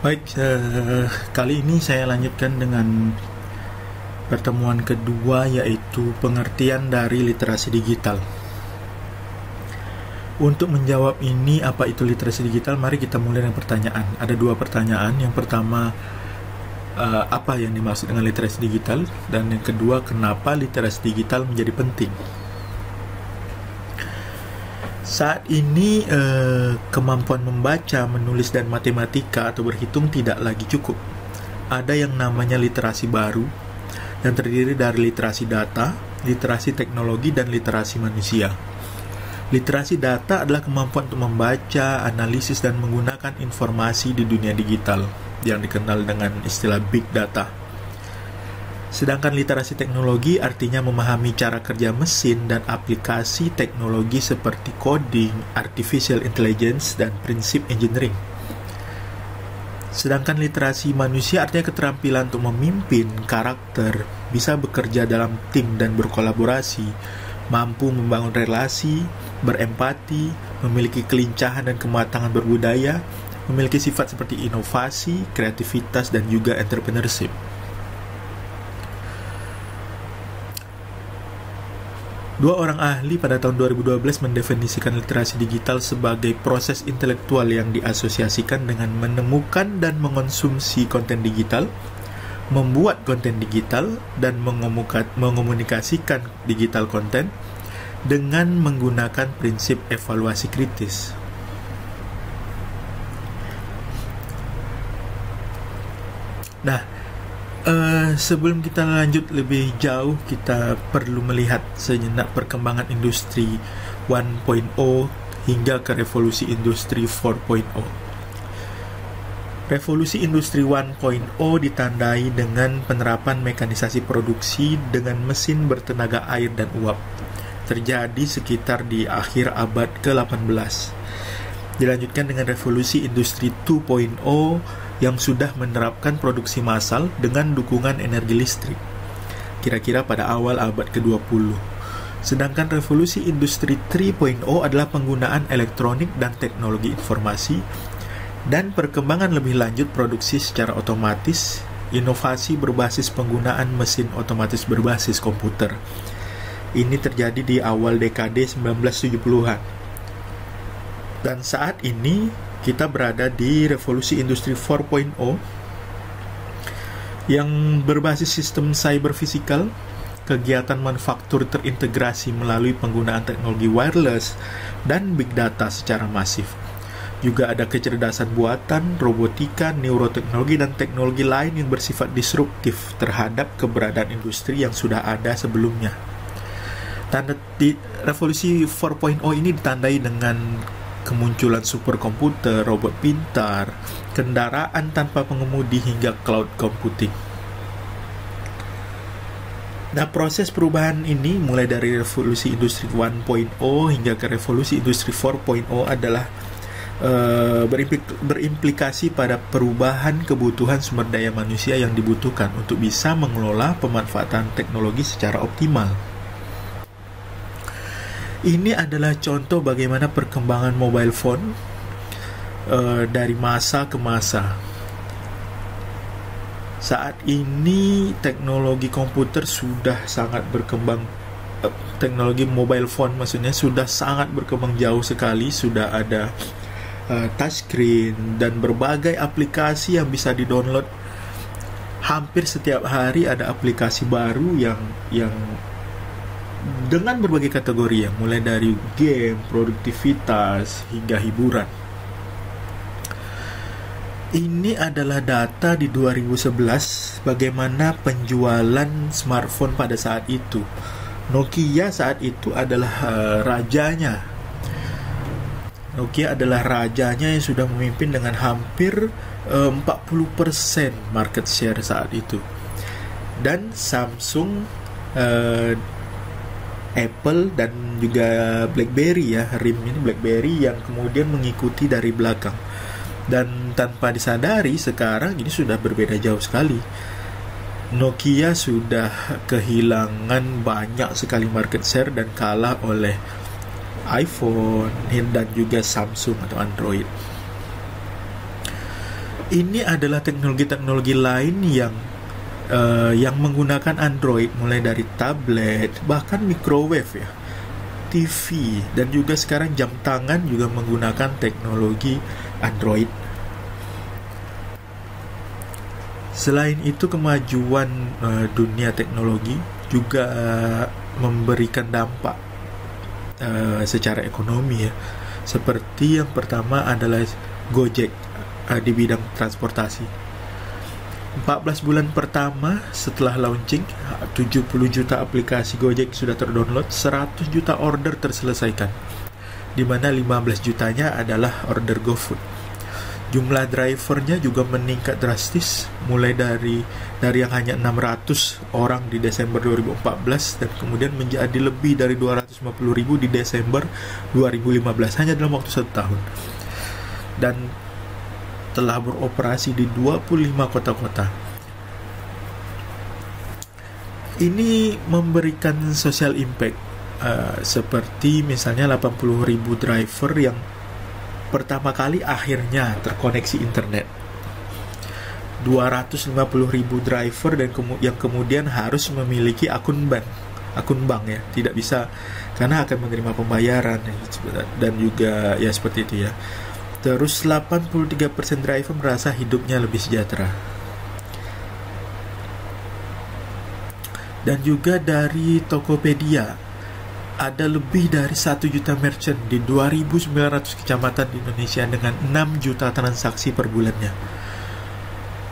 Baik, kali ini saya lanjutkan dengan pertemuan kedua, yaitu pengertian dari literasi digital. Untuk menjawab ini, apa itu literasi digital, mari kita mulai dengan pertanyaan. Ada dua pertanyaan. Yang pertama, apa yang dimaksud dengan literasi digital? Dan yang kedua, kenapa literasi digital menjadi penting? Saat ini kemampuan membaca, menulis, dan matematika atau berhitung tidak lagi cukup. Ada yang namanya literasi baru yang terdiri dari literasi data, literasi teknologi, dan literasi manusia. Literasi data adalah kemampuan untuk membaca, analisis, dan menggunakan informasi di dunia digital yang dikenal dengan istilah big data. Sedangkan literasi teknologi artinya memahami cara kerja mesin dan aplikasi teknologi seperti coding, artificial intelligence, dan prinsip engineering. Sedangkan literasi manusia artinya keterampilan untuk memimpin, karakter, bisa bekerja dalam tim dan berkolaborasi, mampu membangun relasi, berempati, memiliki kelincahan dan kematangan berbudaya, memiliki sifat seperti inovasi, kreativitas, dan juga entrepreneurship. Dua orang ahli pada tahun 2012 mendefinisikan literasi digital sebagai proses intelektual yang diasosiasikan dengan menemukan dan mengonsumsi konten digital, membuat konten digital, dan mengomunikasikan digital konten dengan menggunakan prinsip evaluasi kritis. Nah, sebelum kita lanjut lebih jauh, kita perlu melihat sejenak perkembangan industri 1.0 hingga ke revolusi industri 4.0. Revolusi industri 1.0 ditandai dengan penerapan mekanisasi produksi dengan mesin bertenaga air dan uap. Terjadi sekitar di akhir abad ke-18. Dilanjutkan dengan revolusi industri 2.0 yang sudah menerapkan produksi massal dengan dukungan energi listrik, kira-kira pada awal abad ke-20. Sedangkan revolusi industri 3.0 adalah penggunaan elektronik dan teknologi informasi, dan perkembangan lebih lanjut produksi secara otomatis, inovasi berbasis penggunaan mesin otomatis berbasis komputer. Ini terjadi di awal dekade 1970-an. Dan saat ini kita berada di revolusi industri 4.0 yang berbasis sistem cyber fisikal, kegiatan manufaktur terintegrasi melalui penggunaan teknologi wireless dan big data secara masif. Juga ada kecerdasan buatan, robotika, neuroteknologi, dan teknologi lain yang bersifat disruptif terhadap keberadaan industri yang sudah ada sebelumnya. Revolusi 4.0 ini ditandai dengan kemunculan superkomputer, robot pintar, kendaraan tanpa pengemudi, hingga cloud computing. Nah, proses perubahan ini mulai dari revolusi industri 1.0 hingga ke revolusi industri 4.0 adalah berimplikasi pada perubahan kebutuhan sumber daya manusia yang dibutuhkan untuk bisa mengelola pemanfaatan teknologi secara optimal. Ini adalah contoh bagaimana perkembangan mobile phone dari masa ke masa. Saat ini teknologi komputer sudah sangat berkembang, teknologi mobile phone maksudnya sudah sangat berkembang jauh sekali. Sudah ada touchscreen dan berbagai aplikasi yang bisa di-download. Hampir setiap hari ada aplikasi baru yang dengan berbagai kategori, mulai dari game, produktivitas, hingga hiburan. Ini adalah data di 2011 bagaimana penjualan smartphone pada saat itu. Nokia saat itu adalah rajanya. Nokia adalah rajanya yang sudah memimpin dengan hampir 40% market share saat itu. Dan Samsung, Apple, dan juga BlackBerry, RIM ini BlackBerry yang kemudian mengikuti dari belakang. Dan tanpa disadari sekarang ini sudah berbeda jauh sekali. Nokia sudah kehilangan banyak sekali market share dan kalah oleh iPhone dan juga Samsung atau Android. Ini adalah teknologi-teknologi lain yang menggunakan Android, mulai dari tablet, bahkan microwave ya, TV, dan juga sekarang jam tangan juga menggunakan teknologi Android. Selain itu, kemajuan dunia teknologi juga memberikan dampak secara ekonomi ya. Seperti yang pertama adalah Gojek di bidang transportasi. 14 bulan pertama setelah launching, 70 juta aplikasi Gojek sudah terdownload, 100 juta order terselesaikan, di mana 15 jutanya adalah order GoFood. Jumlah drivernya juga meningkat drastis, mulai dari yang hanya 600 orang di Desember 2014 dan kemudian menjadi lebih dari 250 ribu di Desember 2015, hanya dalam waktu 1 tahun. Dan telah beroperasi di 25 kota-kota. Ini memberikan social impact, seperti misalnya 80 ribu driver yang pertama kali akhirnya terkoneksi internet, 250 ribu driver yang kemudian harus memiliki akun bank ya, tidak bisa karena akan menerima pembayaran dan juga ya seperti itu ya. Terus 83% driver merasa hidupnya lebih sejahtera. Dan juga dari Tokopedia, ada lebih dari 1 juta merchant di 2.900 kecamatan di Indonesia dengan 6 juta transaksi per bulannya.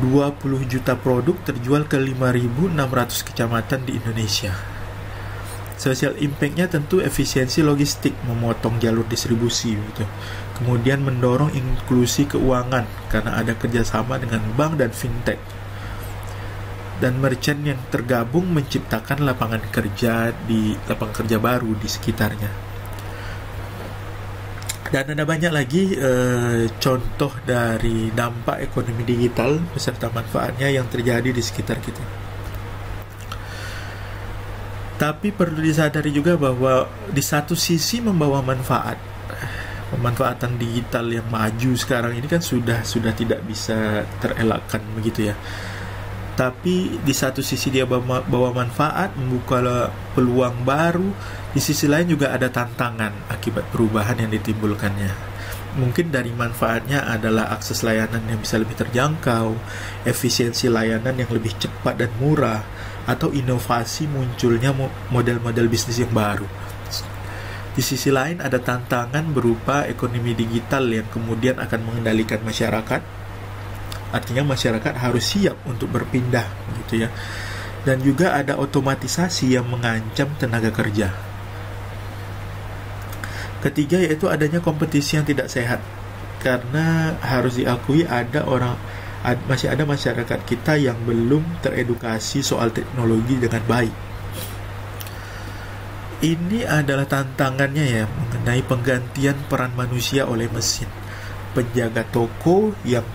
20 juta produk terjual ke 5.600 kecamatan di Indonesia. Social impact-nya tentu efisiensi logistik, memotong jalur distribusi gitu. Kemudian mendorong inklusi keuangan karena ada kerjasama dengan bank dan fintech. Dan merchant yang tergabung menciptakan lapangan kerja baru di sekitarnya. Dan ada banyak lagi contoh dari dampak ekonomi digital beserta manfaatnya yang terjadi di sekitar kita. Tapi perlu disadari juga bahwa di satu sisi membawa manfaat. Pemanfaatan digital yang maju sekarang ini kan sudah tidak bisa terelakkan begitu ya. Tapi di satu sisi dia bawa manfaat, membuka peluang baru. Di sisi lain juga ada tantangan akibat perubahan yang ditimbulkannya. Mungkin dari manfaatnya adalah akses layanan yang bisa lebih terjangkau, efisiensi layanan yang lebih cepat dan murah, atau inovasi munculnya model-model bisnis yang baru. Di sisi lain ada tantangan berupa ekonomi digital yang kemudian akan mengendalikan masyarakat. Artinya masyarakat harus siap untuk berpindah gitu ya. Dan juga ada otomatisasi yang mengancam tenaga kerja. Ketiga yaitu adanya kompetisi yang tidak sehat. Karena harus diakui masih ada masyarakat kita yang belum teredukasi soal teknologi dengan baik. Ini adalah tantangannya ya, mengenai penggantian peran manusia oleh mesin. Penjaga toko yang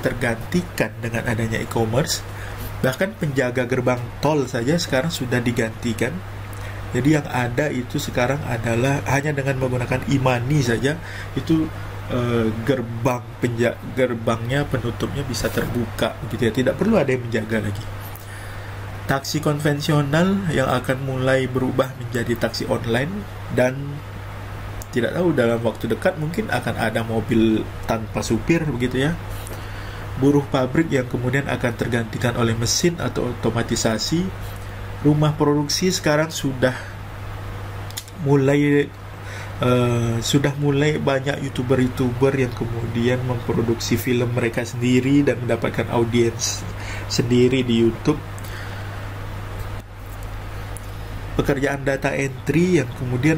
tergantikan dengan adanya e-commerce, bahkan penjaga gerbang tol saja sekarang sudah digantikan. Jadi yang ada itu sekarang adalah hanya dengan menggunakan e-money saja itu gerbangnya penutupnya bisa terbuka gitu ya, tidak perlu ada yang menjaga lagi. Taksi konvensional yang akan mulai berubah menjadi taksi online, dan tidak tahu dalam waktu dekat mungkin akan ada mobil tanpa supir begitu ya. Buruh pabrik yang kemudian akan tergantikan oleh mesin atau otomatisasi. Rumah produksi sekarang sudah mulai banyak youtuber yang kemudian memproduksi film mereka sendiri dan mendapatkan audiens sendiri di YouTube. Pekerjaan data entry yang kemudian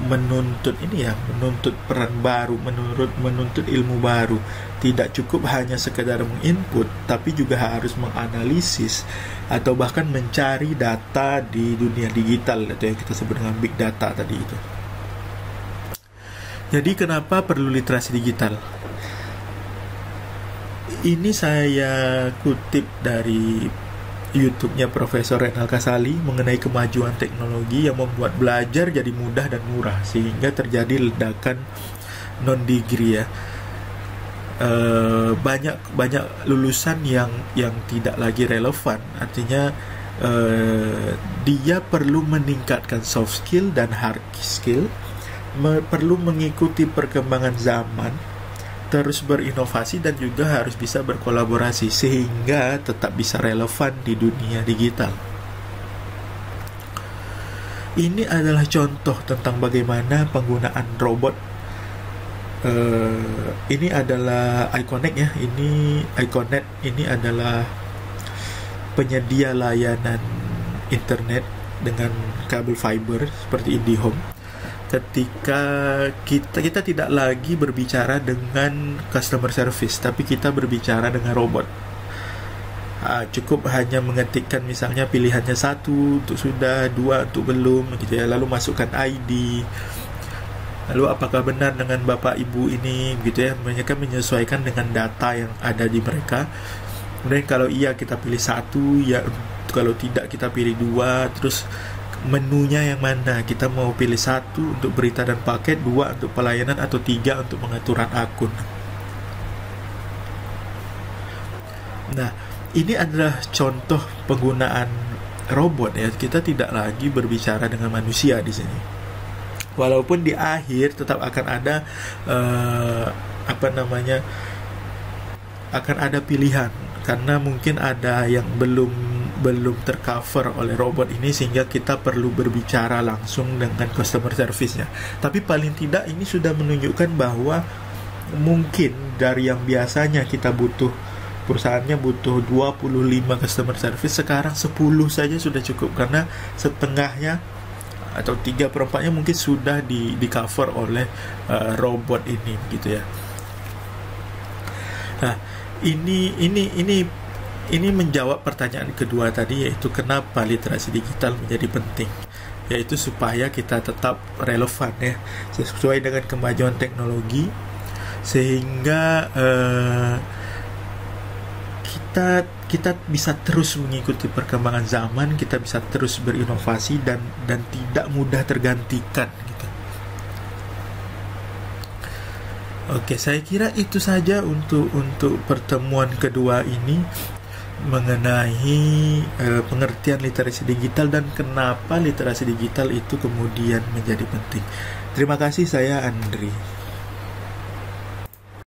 menuntut peran baru, menuntut ilmu baru. Tidak cukup hanya sekedar menginput, tapi juga harus menganalisis atau bahkan mencari data di dunia digital atau yang kita sebut dengan big data tadi itu. Jadi kenapa perlu literasi digital? Ini saya kutip dari YouTube-nya Profesor Renal Kasali mengenai kemajuan teknologi yang membuat belajar jadi mudah dan murah sehingga terjadi ledakan non-degree ya. banyak lulusan yang tidak lagi relevan. Artinya dia perlu meningkatkan soft skill dan hard skill, perlu mengikuti perkembangan zaman, terus berinovasi, dan juga harus bisa berkolaborasi sehingga tetap bisa relevan di dunia digital. Ini adalah contoh tentang bagaimana penggunaan robot. Ini adalah Iconet ya. Ini Iconet ini adalah penyedia layanan internet dengan kabel fiber seperti IndiHome. Ketika kita tidak lagi berbicara dengan customer service, tapi kita berbicara dengan robot. Cukup hanya mengetikkan misalnya pilihannya 1 untuk sudah, 2 untuk belum, gitu ya. Lalu masukkan ID. Lalu apakah benar dengan bapak ibu ini, gitu ya. Mereka menyesuaikan dengan data yang ada di mereka. Kemudian kalau iya kita pilih 1, ya. Kalau tidak kita pilih 2. Terus menunya yang mana, kita mau pilih 1 untuk berita dan paket, 2 untuk pelayanan, atau 3 untuk pengaturan akun. Nah, ini adalah contoh penggunaan robot ya. Kita tidak lagi berbicara dengan manusia di sini. Walaupun di akhir tetap akan ada akan ada pilihan, karena mungkin ada yang belum tercover oleh robot ini, sehingga kita perlu berbicara langsung dengan customer service-nya. Tapi paling tidak ini sudah menunjukkan bahwa mungkin dari yang biasanya kita perusahaannya butuh 25 customer service, sekarang 10 saja sudah cukup, karena setengahnya atau 3/4-nya mungkin sudah di cover oleh robot ini, gitu ya. Nah, ini menjawab pertanyaan kedua tadi, yaitu kenapa literasi digital menjadi penting, yaitu supaya kita tetap relevan ya, sesuai dengan kemajuan teknologi, sehingga kita bisa terus mengikuti perkembangan zaman, kita bisa terus berinovasi dan tidak mudah tergantikan gitu. Oke, saya kira itu saja untuk pertemuan kedua ini mengenai pengertian literasi digital dan kenapa literasi digital itu kemudian menjadi penting. Terima kasih, saya Andri.